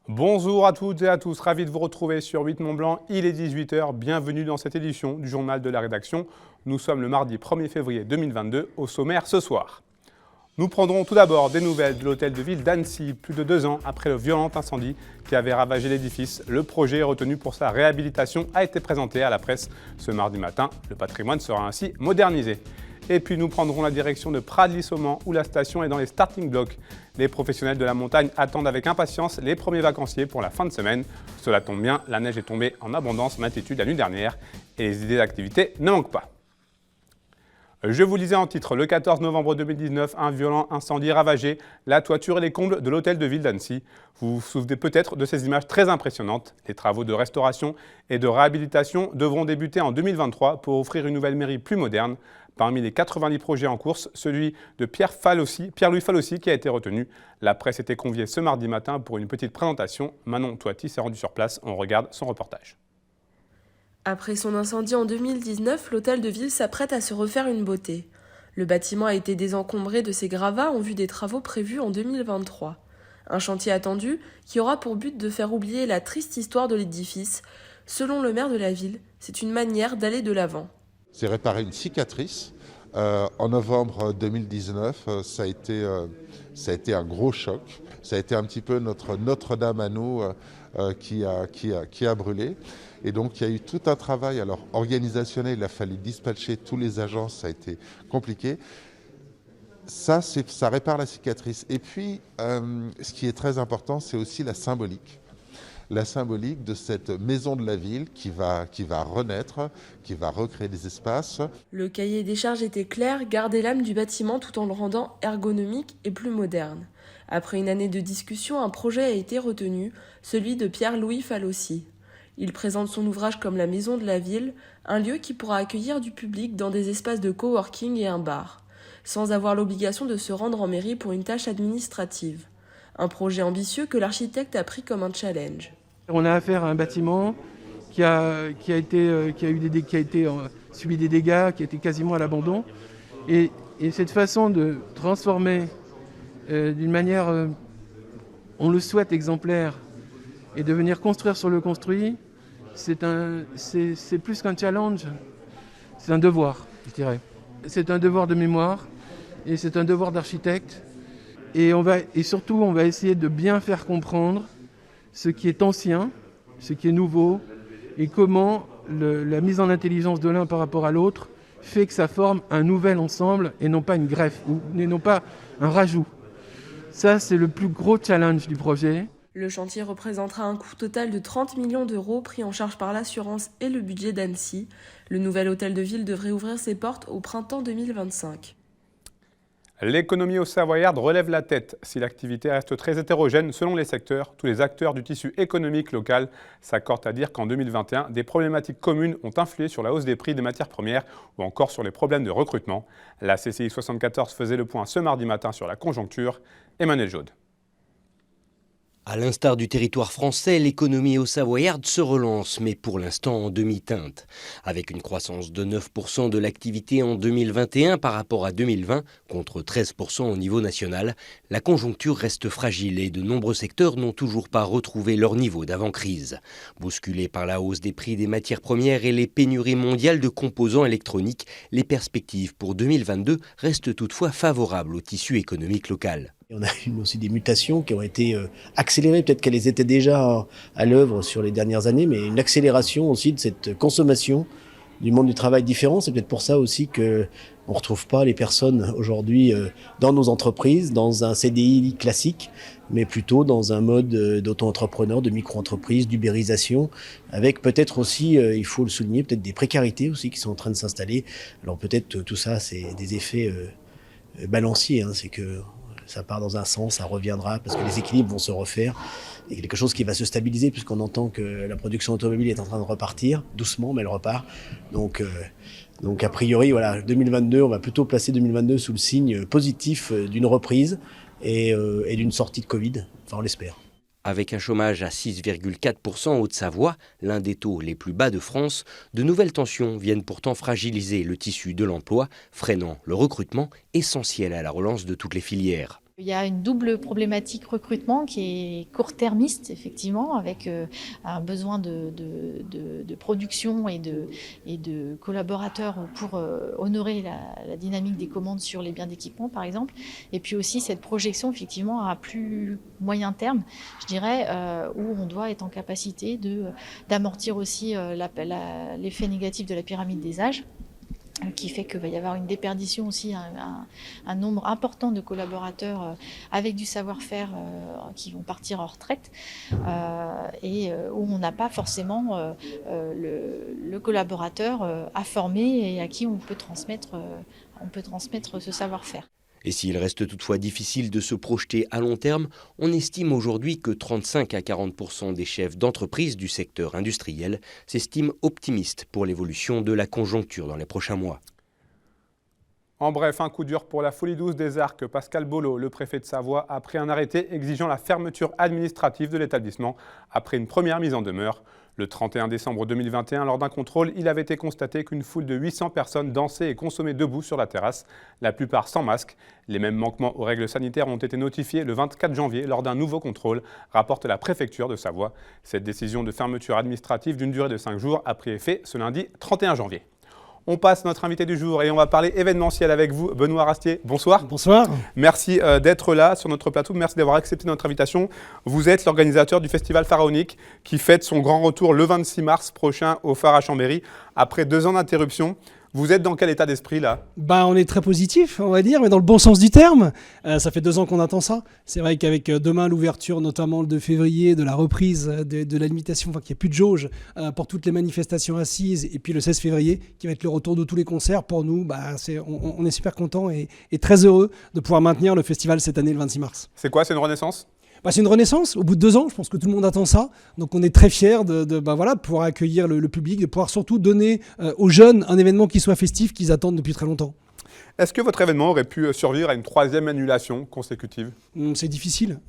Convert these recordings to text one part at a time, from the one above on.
Bonjour à toutes et à tous, ravi de vous retrouver sur 8 Mont Blanc, il est 18 h, bienvenue dans cette édition du journal de la rédaction. Nous sommes le mardi 1er février 2022, au sommaire ce soir. Nous prendrons tout d'abord des nouvelles de l'hôtel de ville d'Annecy. Plus de 2 ans après le violent incendie qui avait ravagé l'édifice, le projet retenu pour sa réhabilitation a été présenté à la presse ce mardi matin. Le patrimoine sera ainsi modernisé. Et puis nous prendrons la direction de Pradly-Saumont où la station est dans les starting blocks. Les professionnels de la montagne attendent avec impatience les premiers vacanciers pour la fin de semaine. Cela tombe bien, la neige est tombée en abondance magnitude la nuit dernière et les idées d'activité ne manquent pas. Je vous lisais en titre, le 14 novembre 2019, un violent incendie ravageait la toiture et les combles de l'hôtel de ville d'Annecy. Vous vous souvenez peut-être de ces images très impressionnantes. Les travaux de restauration et de réhabilitation devront débuter en 2023 pour offrir une nouvelle mairie plus moderne. Parmi les 90 projets en course, celui de Pierre-Louis Falossi qui a été retenu. La presse était conviée ce mardi matin pour une petite présentation. Manon Toiti s'est rendue sur place. On regarde son reportage. Après son incendie en 2019, l'hôtel de ville s'apprête à se refaire une beauté. Le bâtiment a été désencombré de ses gravats en vue des travaux prévus en 2023. Un chantier attendu qui aura pour but de faire oublier la triste histoire de l'édifice. Selon le maire de la ville, c'est une manière d'aller de l'avant. C'est réparer une cicatrice. En novembre 2019, ça a été un gros choc. Ça a été un petit peu notre Notre-Dame à nous qui a brûlé. Et donc il y a eu tout un travail organisationnel, il a fallu dispatcher tous les agents, ça a été compliqué. Ça répare la cicatrice. Et puis, ce qui est très important, c'est aussi la symbolique. La symbolique de cette maison de la ville qui va renaître, qui va recréer des espaces. Le cahier des charges était clair, garder l'âme du bâtiment tout en le rendant ergonomique et plus moderne. Après une année de discussion, un projet a été retenu, celui de Pierre-Louis Falossi. Il présente son ouvrage comme la maison de la ville, un lieu qui pourra accueillir du public dans des espaces de coworking et un bar, sans avoir l'obligation de se rendre en mairie pour une tâche administrative. Un projet ambitieux que l'architecte a pris comme un challenge. On a affaire à un bâtiment qui a subi des dégâts, qui a été quasiment à l'abandon. Et cette façon de transformer d'une manière, on le souhaite, exemplaire, et de venir construire sur le construit, c'est plus qu'un challenge, c'est un devoir, je dirais. C'est un devoir de mémoire et c'est un devoir d'architecte. Et surtout, on va essayer de bien faire comprendre ce qui est ancien, ce qui est nouveau, et comment la mise en intelligence de l'un par rapport à l'autre fait que ça forme un nouvel ensemble et non pas une greffe, ou non pas un rajout. Ça, c'est le plus gros challenge du projet. Le chantier représentera un coût total de 30 millions d'euros pris en charge par l'assurance et le budget d'Annecy. Le nouvel hôtel de ville devrait ouvrir ses portes au printemps 2025. L'économie au Savoyarde relève la tête. Si l'activité reste très hétérogène selon les secteurs, tous les acteurs du tissu économique local s'accordent à dire qu'en 2021, des problématiques communes ont influé sur la hausse des prix des matières premières ou encore sur les problèmes de recrutement. La CCI 74 faisait le point ce mardi matin sur la conjoncture. Emmanuel Jaude. À l'instar du territoire français, l'économie au Savoyarde se relance, mais pour l'instant en demi-teinte. Avec une croissance de 9% de l'activité en 2021 par rapport à 2020, contre 13% au niveau national, la conjoncture reste fragile et de nombreux secteurs n'ont toujours pas retrouvé leur niveau d'avant-crise. Bousculés par la hausse des prix des matières premières et les pénuries mondiales de composants électroniques, les perspectives pour 2022 restent toutefois favorables au tissu économique local. On a eu aussi des mutations qui ont été accélérées, peut-être qu'elles étaient déjà à l'œuvre sur les dernières années, mais une accélération aussi de cette consommation du monde du travail différent. C'est peut-être pour ça aussi que on ne retrouve pas les personnes aujourd'hui dans nos entreprises, dans un CDI classique, mais plutôt dans un mode d'auto-entrepreneur, de micro-entreprise, d'ubérisation, avec peut-être aussi, il faut le souligner, peut-être des précarités aussi qui sont en train de s'installer. Alors peut-être tout ça, c'est des effets balanciers, hein, c'est que ça part dans un sens, ça reviendra parce que les équilibres vont se refaire. Il y a quelque chose qui va se stabiliser puisqu'on entend que la production automobile est en train de repartir, doucement, mais elle repart. Donc a priori, voilà, 2022, on va plutôt placer 2022 sous le signe positif d'une reprise et d'une sortie de Covid. Enfin, on l'espère. Avec un chômage à 6,4% en Haute-Savoie, l'un des taux les plus bas de France, de nouvelles tensions viennent pourtant fragiliser le tissu de l'emploi, freinant le recrutement essentiel à la relance de toutes les filières. Il y a une double problématique recrutement qui est court-termiste, effectivement, avec un besoin de production et de collaborateurs pour honorer la dynamique des commandes sur les biens d'équipement, par exemple. Et puis aussi cette projection, effectivement, à plus moyen terme, je dirais, où on doit être en capacité d'amortir aussi l'effet négatif de la pyramide des âges, qui fait qu'il va y avoir une déperdition aussi, un nombre important de collaborateurs avec du savoir-faire qui vont partir en retraite et où on n'a pas forcément le collaborateur à former et à qui on peut transmettre ce savoir-faire. Et s'il reste toutefois difficile de se projeter à long terme, on estime aujourd'hui que 35 à 40% des chefs d'entreprise du secteur industriel s'estiment optimistes pour l'évolution de la conjoncture dans les prochains mois. En bref, un coup dur pour la Folie Douce des Arcs. Pascal Bollot, le préfet de Savoie, a pris un arrêté exigeant la fermeture administrative de l'établissement après une première mise en demeure. Le 31 décembre 2021, lors d'un contrôle, il avait été constaté qu'une foule de 800 personnes dansaient et consommaient debout sur la terrasse, la plupart sans masque. Les mêmes manquements aux règles sanitaires ont été notifiés le 24 janvier lors d'un nouveau contrôle, rapporte la préfecture de Savoie. Cette décision de fermeture administrative d'une durée de 5 jours a pris effet ce lundi 31 janvier. On passe notre invité du jour et on va parler événementiel avec vous, Benoît Rastier. Bonsoir. Bonsoir. Merci d'être là sur notre plateau. Merci d'avoir accepté notre invitation. Vous êtes l'organisateur du festival pharaonique qui fête son grand retour le 26 mars prochain au phare à Chambéry. Après 2 ans d'interruption, vous êtes dans quel état d'esprit là ? On est très positif, on va dire, mais dans le bon sens du terme. Ça fait 2 ans qu'on attend ça. C'est vrai qu'avec demain l'ouverture, notamment le 2 février, de la reprise de la limitation, qu'il n'y a plus de jauge pour toutes les manifestations assises, et puis le 16 février, qui va être le retour de tous les concerts, pour nous, on est super contents et très heureux de pouvoir maintenir le festival cette année, le 26 mars. C'est quoi, c'est une renaissance ? C'est une renaissance. Au bout de 2 ans, je pense que tout le monde attend ça. Donc on est très fiers de pouvoir accueillir le public, de pouvoir surtout donner aux jeunes un événement qui soit festif, qu'ils attendent depuis très longtemps. Est-ce que votre événement aurait pu survivre à une 3e annulation consécutive ? C'est difficile.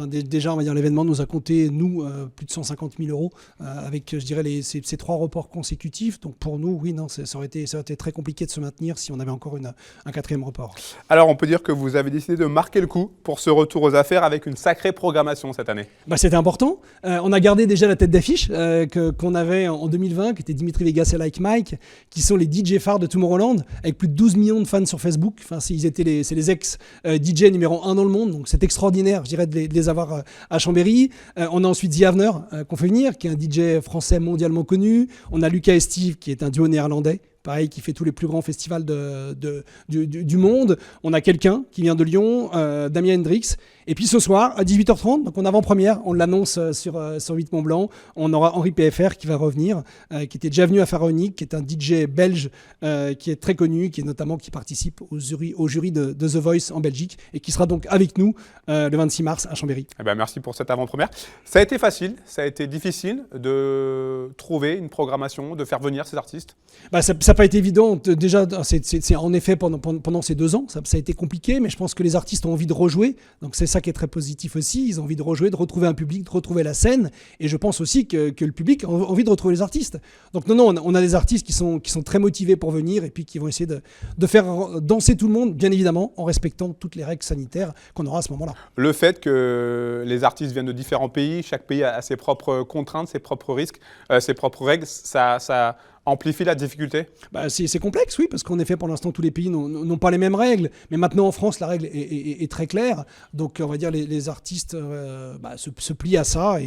Déjà, on va dire, l'événement nous a compté, plus de 150 000 euros avec, je dirais, ces 3 reports consécutifs. Donc pour nous, oui, non, ça aurait été très compliqué de se maintenir si on avait encore un 4e report. Alors, on peut dire que vous avez décidé de marquer le coup pour ce retour aux affaires avec une sacrée programmation cette année. C'était important. On a gardé déjà la tête d'affiche qu'on avait en 2020, qui était Dimitri Vegas et Like Mike, qui sont les DJ phares de Tomorrowland, avec plus de 12 millions de fans sur Facebook. C'est les ex-DJ numéro 1 dans le monde, donc c'est extraordinaire, je dirais, de les avoir à Chambéry. On a ensuite The Avener qu'on fait venir, qui est un DJ français mondialement connu. On a Lucas et Steve, qui est un duo néerlandais, pareil, qui fait tous les plus grands festivals du monde. On a quelqu'un qui vient de Lyon, Damien Hendrix. Et puis ce soir, à 18h30, donc en avant-première, on l'annonce sur 8 Mont Blanc, on aura Henri PFR qui va revenir, qui était déjà venu à Pharaonique, qui est un DJ belge qui est très connu, qui participe au jury de The Voice en Belgique, et qui sera donc avec nous le 26 mars à Chambéry. Merci pour cette avant-première. Ça a été facile, ça a été difficile de trouver une programmation, de faire venir ces artistes ? Ça n'a pas été évident. Déjà, c'est en effet pendant ces 2 ans, ça a été compliqué, mais je pense que les artistes ont envie de rejouer. Donc c'est ça qui est très positif aussi. Ils ont envie de rejouer, de retrouver un public, de retrouver la scène. Et je pense aussi que le public a envie de retrouver les artistes. Donc non, on a des artistes qui sont très motivés pour venir et puis qui vont essayer de faire danser tout le monde, bien évidemment, en respectant toutes les règles sanitaires qu'on aura à ce moment-là. Le fait que les artistes viennent de différents pays, chaque pays a ses propres contraintes, ses propres risques, ses propres règles, ça amplifie la difficulté ? C'est complexe, oui, parce qu'en effet, pour l'instant, tous les pays n'ont pas les mêmes règles. Mais maintenant, en France, la règle est très claire. Donc, on va dire, les artistes se plient à ça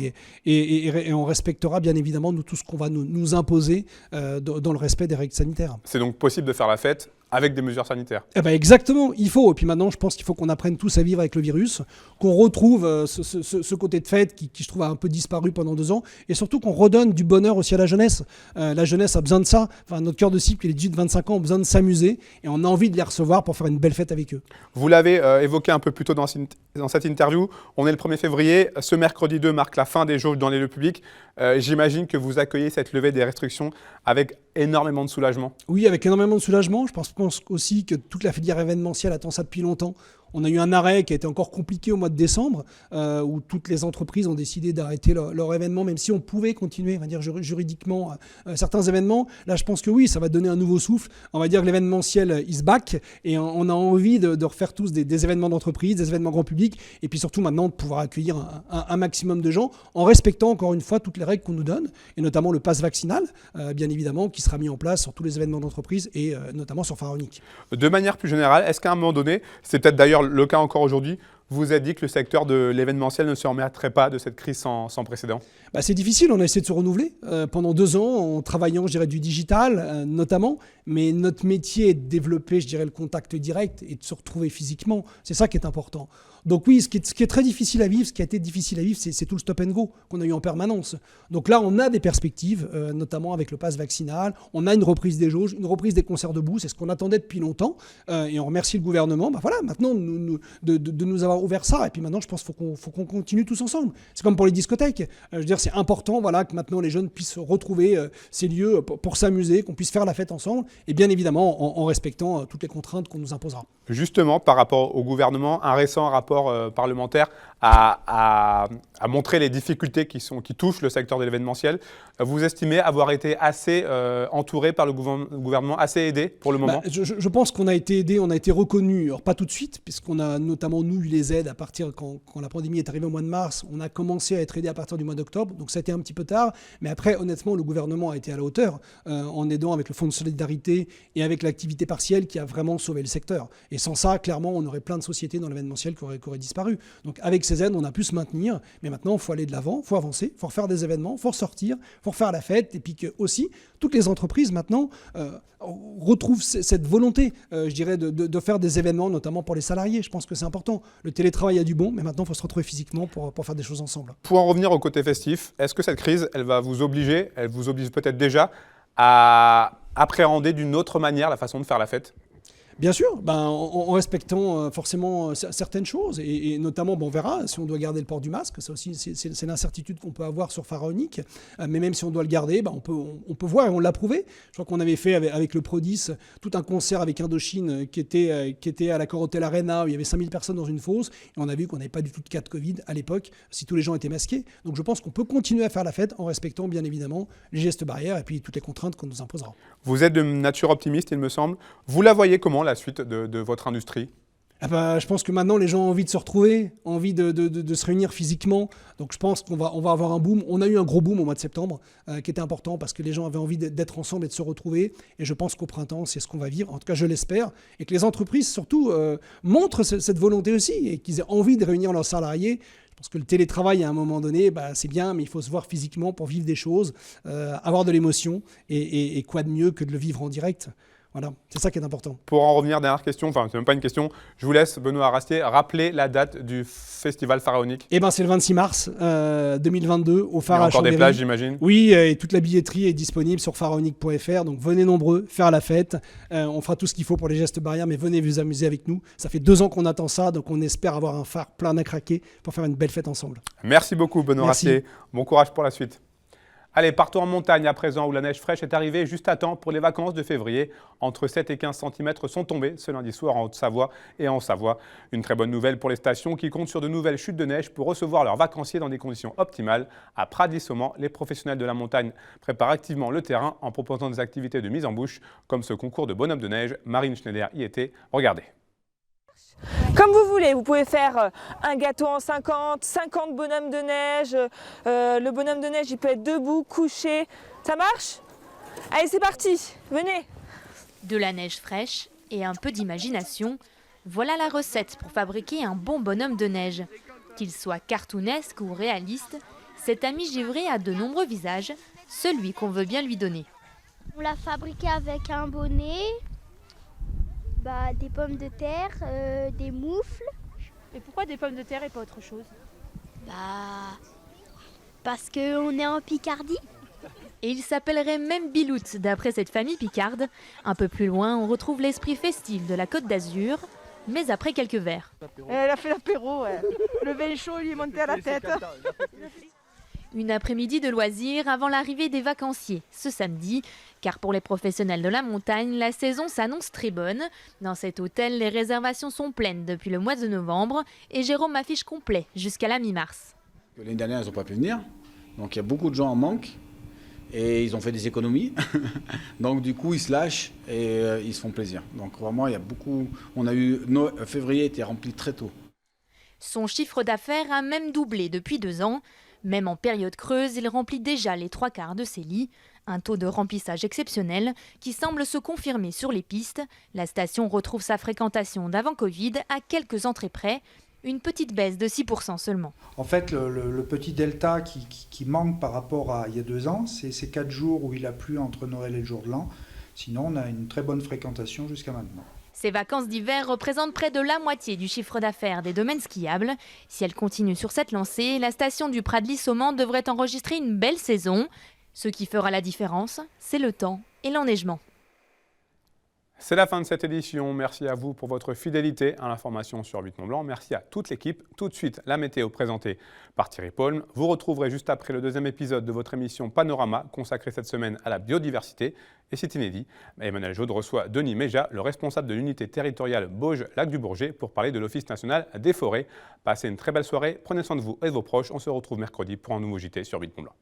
et on respectera, bien évidemment, tout ce qu'on va nous imposer dans le respect des règles sanitaires. C'est donc possible de faire la fête avec des mesures sanitaires. Exactement, il faut. Et puis maintenant, je pense qu'il faut qu'on apprenne tous à vivre avec le virus, qu'on retrouve ce côté de fête qui, je trouve, a un peu disparu pendant 2 ans, et surtout qu'on redonne du bonheur aussi à la jeunesse. La jeunesse a besoin de ça. Notre cœur de cible, les 18-25 ans, ont besoin de s'amuser, et on a envie de les recevoir pour faire une belle fête avec eux. Vous l'avez évoqué un peu plus tôt dans cette interview, on est le 1er février, ce mercredi 2 marque la fin des jauges dans les lieux publics. J'imagine que vous accueillez cette levée des restrictions avec énormément de soulagement. Oui, avec énormément de soulagement. Je pense aussi que toute la filière événementielle attend ça depuis longtemps. On a eu un arrêt qui a été encore compliqué au mois de décembre, où toutes les entreprises ont décidé d'arrêter leur événement, même si on pouvait continuer, on va dire juridiquement, certains événements. Là, je pense que oui, ça va donner un nouveau souffle. On va dire que l'événementiel is back, et on a envie de refaire tous des événements d'entreprise, des événements grand public, et puis surtout maintenant de pouvoir accueillir un maximum de gens en respectant encore une fois toutes les règles qu'on nous donne, et notamment le pass vaccinal, bien évidemment, qui sera mis en place sur tous les événements d'entreprise et notamment sur Pharaonic. De manière plus générale, est-ce qu'à un moment donné, c'est peut-être d'ailleurs le cas encore aujourd'hui, vous avez dit que le secteur de l'événementiel ne se remettrait pas de cette crise sans précédent? C'est difficile, on a essayé de se renouveler pendant 2 ans en travaillant, je dirais, du digital notamment, mais notre métier est de développer, je dirais, le contact direct et de se retrouver physiquement. C'est ça qui est important. Donc oui, ce qui est très difficile à vivre, ce qui a été difficile à vivre, c'est tout le stop and go qu'on a eu en permanence. Donc là, on a des perspectives, notamment avec le pass vaccinal. On a une reprise des jauges, une reprise des concerts debout, c'est ce qu'on attendait depuis longtemps. Et on remercie le gouvernement. Voilà, maintenant, de nous avoir ouvert ça. Et puis maintenant, je pense qu'il faut qu'on continue tous ensemble. C'est comme pour les discothèques. Je veux dire, c'est important, voilà, que maintenant les jeunes puissent retrouver ces lieux pour s'amuser, qu'on puisse faire la fête ensemble. Et bien évidemment, en respectant toutes les contraintes qu'on nous imposera. Justement, par rapport au gouvernement, un récent rapport parlementaire a montré les difficultés qui touchent le secteur de l'événementiel. Vous estimez avoir été assez entouré par le gouvernement, assez aidé pour le moment? Je pense qu'on a été aidé, on a été reconnu, alors pas tout de suite, puisqu'on a notamment nous eu les aides à partir quand la pandémie est arrivée au mois de mars. On a commencé à être aidé à partir du mois d'octobre, donc ça a été un petit peu tard. Mais après, honnêtement, le gouvernement a été à la hauteur en aidant avec le fonds de solidarité et avec l'activité partielle qui a vraiment sauvé le secteur. Et sans ça, clairement, on aurait plein de sociétés dans l'événementiel qui auraient disparu. Donc avec ces aides, on a pu se maintenir, mais maintenant, il faut aller de l'avant, il faut avancer, il faut refaire des événements, il faut ressortir, il faut refaire la fête, et puis que aussi, toutes les entreprises maintenant retrouvent cette volonté, je dirais, de faire des événements, notamment pour les salariés. Je pense que c'est important. Le télétravail a du bon, mais maintenant, il faut se retrouver physiquement pour faire des choses ensemble. Pour en revenir au côté festif, est-ce que cette crise, elle vous oblige peut-être déjà à appréhender d'une autre manière la façon de faire la fête? Bien sûr, en respectant forcément certaines choses, et notamment, on verra si on doit garder le port du masque, ça aussi c'est l'incertitude qu'on peut avoir sur Pharaonic, mais même si on doit le garder, on peut voir, et on l'a prouvé. Je crois qu'on avait fait avec le Prodis tout un concert avec Indochine qui était à la Corotel Arena, où il y avait 5000 personnes dans une fosse, et on a vu qu'on n'avait pas du tout de cas de Covid à l'époque, si tous les gens étaient masqués. Donc je pense qu'on peut continuer à faire la fête en respectant bien évidemment les gestes barrières et puis toutes les contraintes qu'on nous imposera. Vous êtes de nature optimiste, il me semble. Vous la voyez comment, la suite de votre industrie? Je pense que maintenant, les gens ont envie de se retrouver, envie de se réunir physiquement. Donc je pense qu'on va avoir un boom. On a eu un gros boom au mois de septembre qui était important parce que les gens avaient envie d'être ensemble et de se retrouver. Et je pense qu'au printemps, c'est ce qu'on va vivre. En tout cas, je l'espère. Et que les entreprises, surtout, montrent cette volonté aussi et qu'ils aient envie de réunir leurs salariés. Je pense que le télétravail, à un moment donné, c'est bien, mais il faut se voir physiquement pour vivre des choses, avoir de l'émotion. Et quoi de mieux que de le vivre en direct? Voilà, c'est ça qui est important. Pour en revenir, dernière question, enfin c'est même pas une question, je vous laisse, Benoît Arastier, rappeler la date du festival Pharaonic. C'est le 26 mars 2022 au Phare à Chambéry. Il y a encore des plages, j'imagine. Oui, et toute la billetterie est disponible sur pharaonic.fr, donc venez nombreux, faire la fête. On fera tout ce qu'il faut pour les gestes barrières, mais venez vous amuser avec nous. Ça fait 2 ans qu'on attend ça, donc on espère avoir un phare plein à craquer pour faire une belle fête ensemble. Merci beaucoup, Benoît Arastier. Bon courage pour la suite. Allez, partons en montagne à présent où la neige fraîche est arrivée juste à temps pour les vacances de février. Entre 7 et 15 cm sont tombés ce lundi soir en Haute-Savoie et en Savoie. Une très bonne nouvelle pour les stations qui comptent sur de nouvelles chutes de neige pour recevoir leurs vacanciers dans des conditions optimales. À Pradis-Saumont, les professionnels de la montagne préparent activement le terrain en proposant des activités de mise en bouche comme ce concours de bonhomme de neige. Marine Schneider y était. Regardez. Comme vous voulez, vous pouvez faire un gâteau en 50 bonhommes de neige. Le bonhomme de neige, il peut être debout, couché. Ça marche? Allez, c'est parti, venez. De la neige fraîche et un peu d'imagination, voilà la recette pour fabriquer un bon bonhomme de neige. Qu'il soit cartoonesque ou réaliste, cet ami givré a de nombreux visages, celui qu'on veut bien lui donner. On l'a fabriqué avec un bonnet, des pommes de terre, des moufles. Et pourquoi des pommes de terre et pas autre chose? Parce qu'on est en Picardie. Et il s'appellerait même Bilout, d'après cette famille picarde. Un peu plus loin, on retrouve l'esprit festif de la Côte d'Azur, mais après quelques verres. Elle a fait l'apéro, ouais. Le vin chaud lui est monté à la tête. Une après-midi de loisirs avant l'arrivée des vacanciers ce samedi. Car pour les professionnels de la montagne, la saison s'annonce très bonne. Dans cet hôtel, les réservations sont pleines depuis le mois de novembre et Jérôme affiche complet jusqu'à la mi-mars. L'année dernière, ils n'ont pas pu venir. Donc il y a beaucoup de gens en manque et ils ont fait des économies. Donc du coup, ils se lâchent et ils se font plaisir. Donc vraiment, il y a beaucoup. Février était rempli très tôt. Son chiffre d'affaires a même doublé depuis 2 ans. Même en période creuse, il remplit déjà les 3/4 de ses lits. Un taux de remplissage exceptionnel qui semble se confirmer sur les pistes. La station retrouve sa fréquentation d'avant Covid à quelques entrées près. Une petite baisse de 6% seulement. En fait, le petit delta qui manque par rapport à il y a 2 ans, c'est ces 4 jours où il a plu entre Noël et le jour de l'an. Sinon, on a une très bonne fréquentation jusqu'à maintenant. Ces vacances d'hiver représentent près de la moitié du chiffre d'affaires des domaines skiables. Si elle continue sur cette lancée, la station du Pradly-Saumand devrait enregistrer une belle saison. Ce qui fera la différence, c'est le temps et l'enneigement. C'est la fin de cette édition. Merci à vous pour votre fidélité à l'information sur 8 Mont Blanc. Merci à toute l'équipe. Tout de suite, la météo présentée par Thierry Paulme. Vous retrouverez juste après le 2e épisode de votre émission Panorama, consacrée cette semaine à la biodiversité. Et c'est inédit. Emmanuel Jaude reçoit Denis Méja, le responsable de l'unité territoriale Bauges-Lac-du-Bourget, pour parler de l'Office national des forêts. Passez une très belle soirée. Prenez soin de vous et de vos proches. On se retrouve mercredi pour un nouveau JT sur 8 Mont Blanc.